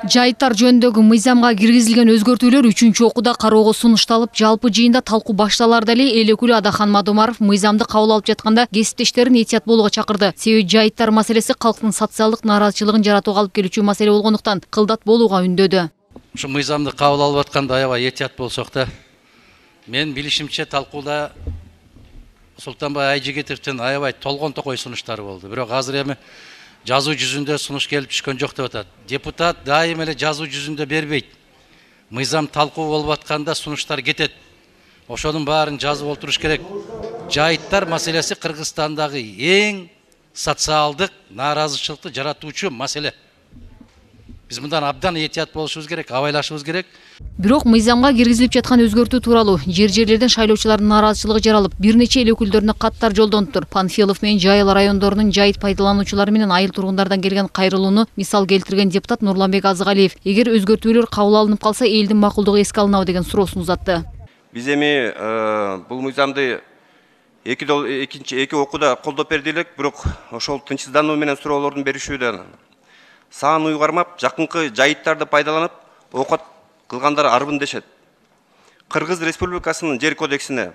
Жайыттар жөнүндөгү мыйзамга киргизилген өзгөртүүлөр 3-окууда кароого сунушталып, жалпы жыйында талкуу башталарда эле эл өкүлү Адахан Мадумаров мыйзамды кабыл алып жатканда кесиптештерин этият болууга чакырды. Себеби жайыттар маселеси калктын социалдык нааразычылыгын жаратууга алып келүүчү маселе болгондуктан кылдат болууга үндөдү. Ушу мыйзамды кабыл алып атканда аябай этият болсок да, мен билишимче талкууда Султанбай Айжигитовдун аябай толгон токой сунуштары болду. Бирок азыр эми жазуу жүзүндө сунуш келип түшкөн жок деп атат. Депутат дайым эле жазуу жүзүндө бербейт. Мыйзам талкуу болуп атканда сунуштар кетет. Ошонун баарын жазып олтуруш керек. Жайыттар маселеси Кыргызстандагы эң социалдык нааразычылыкты жаратуучу маселе. Биз мындан абдан этият болушубуз керек, абайлашыбыз керек. Бирок мыйзамга киргизилип жаткан өзгөртүү тууралуу жер-жерлерден шайлоочулардын нааразычылыгы жаралып, бир нече эл өкүлдөрүнө каттар жолдонуптур. Панфилов менен Жайыл райондорунун жайыт пайдалануучулары менен айыл тургундардан келген кайрылууну мисал келтирген депутат Нурланбек Азыгалиев, эгер өзгөртүүлөр кабыл алынып калса, элдин макулдугу эске алынабы деген суроосун узатты. Биз эми бул мыйзамды эки окууда колдоп берди элек, бирок ошол тынчсыздануу менен суроолордун беришүүдө саан уйгармап, жакынкы жайыттарды пайдаланып, окат кылгандар арбын дешет. Кыргыз Республикасынын жер кодексине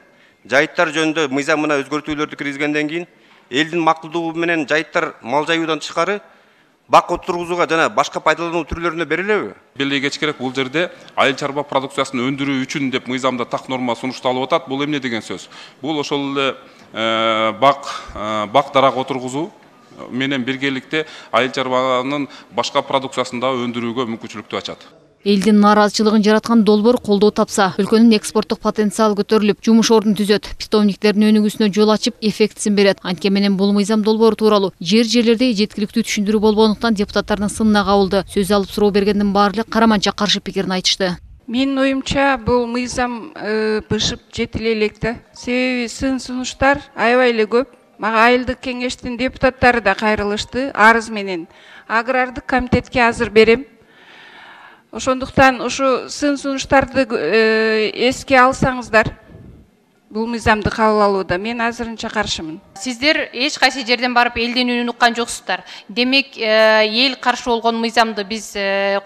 жайыттар жөнүндө мыйзамына өзгөртүүлөрдү киргизгенден кийин элдин макулдугу менен жайыттар мал жайуудан тышкары бак отургузууга жана башка пайдалануу түрлөрүнө берилеби? Белгилегеч керек, бул жерде айыл чарба продукциясын өндүрүү үчүн деп мыйзамда так норма сунушталып атат. Бул эмне деген сөз? Бул ошол эле бак дарак отургузуу менен биргеликте айыл чарбанын башка продукциясын да өндүрүүгө мүмкүнчүлүктү ачат. Элдин нааразычылыгын жараткан долбоор колдоо тапса, өлкөнүн экспорттук потенциалы көтөрүлүп, жумуш ордун түзөт, питомниктердин өнүгүүсүнө жол ачып, эффектисин берет. Анткени менен бул мыйзам долбоору тууралуу жер-жерлерде жеткиликтүү түшүндүрүү болбогондуктан депутаттардын сынына кабылды. Сөз алып суроо бергендин баары эле караманча каршы пикирин айтышты. Менин оюмча, бул мыйзам бышып жетиле элек да. Себеби сын сунуштар аябай эле көп. Мага айылдык кеңештин депутаттары да кайрылышты, арыз менен. Агрардык комитетке азыр берем. Ошондуктан ушу сын сунуштарды эске алсаңыздар, бул мыйзамды кабыл алууда мен азырынча каршымын. Сиздер эч кайсы жерден барып элдин үнүн уккан жоксуздар. Демек, эл каршы болгон мыйзамды биз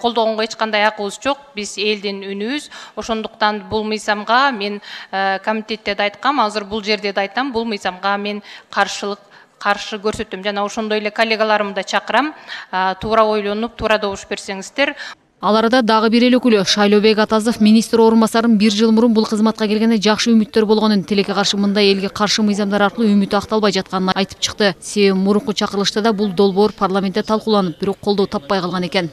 колдогонго эч кандай акыбыз жок. Биз элдин үнүбүз. Ошондуктан бул мыйзамга мен комитетте да айткам, азыр бул жерде да айтам, бул мыйзамга мен каршы көрсөтөм. Жана ошондой эле коллегаларымды да чакырам, туура ойлонуп, туура добуш берсеңиздер. Ал арада дагы бир эл өкүлү Шайлообек Атазов министр орун басарын 1 жыл мурун бул кызматка келгенде жакшы үмүттөр болгонун, тилекке каршы мындай элге каршы мыйзамдар аркылуу үмүт акталбай жатканын айтып чыкты. Себеби мурунку чакырылышта да бул долбоор парламентте талкууланып, бирок колдоо таппай калган экен.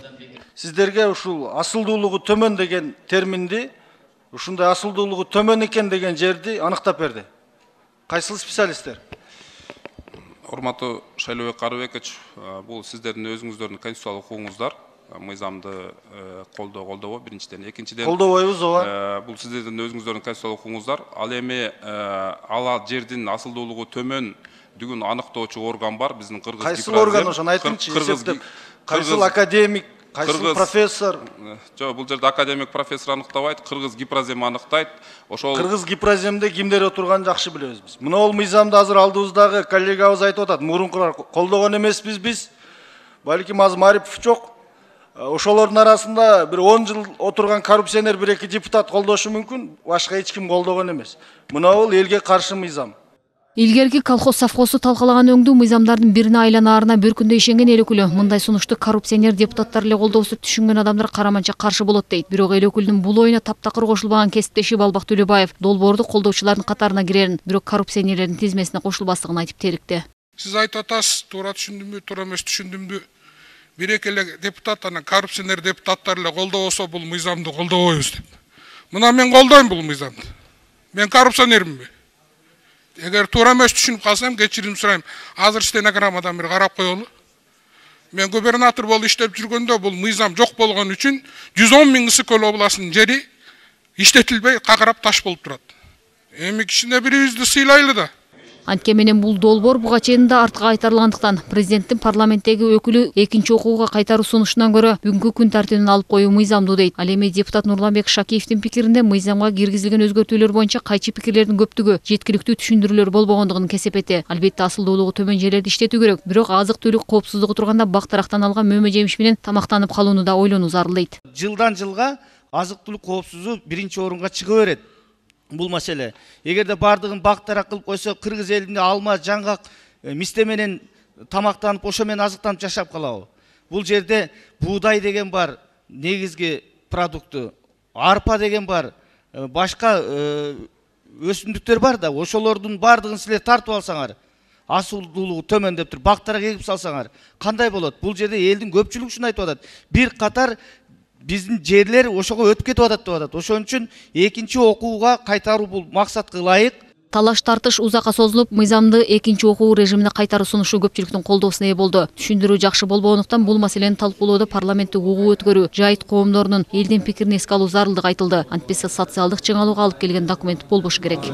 Сиздерге ушул асылдуулугу төмөн деген терминди, ушундай асылдуулугу төмөн экен деген жерди аныктап берди. Кайсыл специалисттер? Урматтуу Шайлообек Карыбекович, бул сиздердин өзүңүздөрдүн конституциялык укугуңуздар. Мыйзамды колдобоо биринчиден, экинчиден колдобойбуз, ооба. Бул сиздердин өзүңүздөрдүн конституциялык укугуңуздар. Ал эми ал жердин асылдуулугу төмөндүгүн аныктоочу орган бар, биздин Кыргыз Кайсыл орган ошону айтыңчы, эсептеп. Кайсыл академик, кайсыл профессор? Жок, бул жерде академик профессор аныктабайт, Кыргыз Гипрозем аныктайт. Ошол Кыргыз Гипроземде кимдер отурганын жакшы билебиз биз. Мына ол мыйзамды азыр алдыбыздагы коллегабыз айтып атат. Мурункулар колдогон эмеспиз биз. Балким азыр Марипов жок. Ошолордун арасында бир 10 жыл отурган коррупционер 1-2 депутат колдошу мүмкүн, башка эч ким колдогон эмес. Мына бул элге каршы мыйзам. Илгерки колхоз совхозду талкалаган өңдүү мыйзамдардын бирине айланаарына бір күндө ишенген эл өкүлү мындай сунушту коррупционер депутаттар эле колдоосу түшүнгөн адамдар караманча каршы болот дейт. Бирок эл өкүлүнүн бул оюна таптакыр кошулбаган кесиптеши Балбак Төлөбаев долбоорду колдоочулардын катарына кирерин, бирок коррупционерлердин тизмесине кошулбастыгын айтып терикти. Сиз айтып атасыз, туура түшүндүмбү, туура эмес түшүндүмбү? Бир-эки эле депутат, анан коррупционер депутаттар эле колдобосо бул мыйзамды колдобойбуз деп. Мына мен колдойм бул мыйзамды. Мен коррупционерминби? Эгер туура эмес түшүнүп калсам, кечирим сурайм. Азыр стенограммадан бир карап коелу. Мен губернатор болуп иштеп жүргөндө бул мыйзам жок болгон үчүн 110 миң Ысык-Көл областынын жери иштетилбей кагырап таш болуп турат. Эми кичине бирибизди сыйлайлы да. Антке менен бул долбоор буга чейин да артка кайтарылгандыктан президенттин парламенттеги өкүлү экинчи окууга кайтаруу сунушунан көрө бүгүнкү күн тартибинен алып коюу мыйзамдуу дейт. Ал эми депутат Нурланбек Шакиевдин пикиринде мыйзамга киргизилген өзгөртүүлөр боюнча кайчы пикирлердин көптүгү жеткиликтүү түшүндүрүүлөр болбогондугун кесип этти. Албетте асылдуулугу төмөн жерлерди иштетүү керек. Бирок азык-түлүк коопсуздугу турганда бактарактан алган мөмө жемиш менен тамактанып калууну да ойлонуу зарыл дейт. Жылдан жылга азык-түлүк коопсуздугу биринчи орунга чыга берет. Бул маселе. Эгерде бардыгын бактарак кылып койсо, Кыргыз элинде алма, жаңгак, мисте менен тамактанып, ошо менен азыктанып жашап калабы. Бул жерде буудай деген бар, негизги продукты, арпа деген бар, башка өсүмдүктөр бар да, ошолордун бардыгын силер тартып алсаңар, асылдуулугу төмөндөп туруп, бактарак эгип салсаңар, кандай болот? Бул жерде элдин көпчүлүгү ушуну айтып атат. Бир катар биздин жерлер ошого өтүп кетип атат деп атат. Ошон үчүн экинчи окууга кайтаруу бул максатка ылайык. Талаш тартыш узакка созулуп, мыйзамды экинчи окуу режимине кайтаруу сунушу көпчүлүктүн колдоосуна ээ болду. Түшүндүрүү жакшы болбогондуктан бул маселени талкуулоодо парламенттик угуу өткөрүү, жайыт коомдорунун элдин пикирин эске алуу зарылдыгы айтылды. Антпесе социалдык чыңалууга алып келген документ болбошу керек.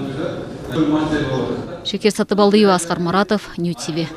Шекер Сатыбалдиева, Аскар Маратов, Нью ТВ.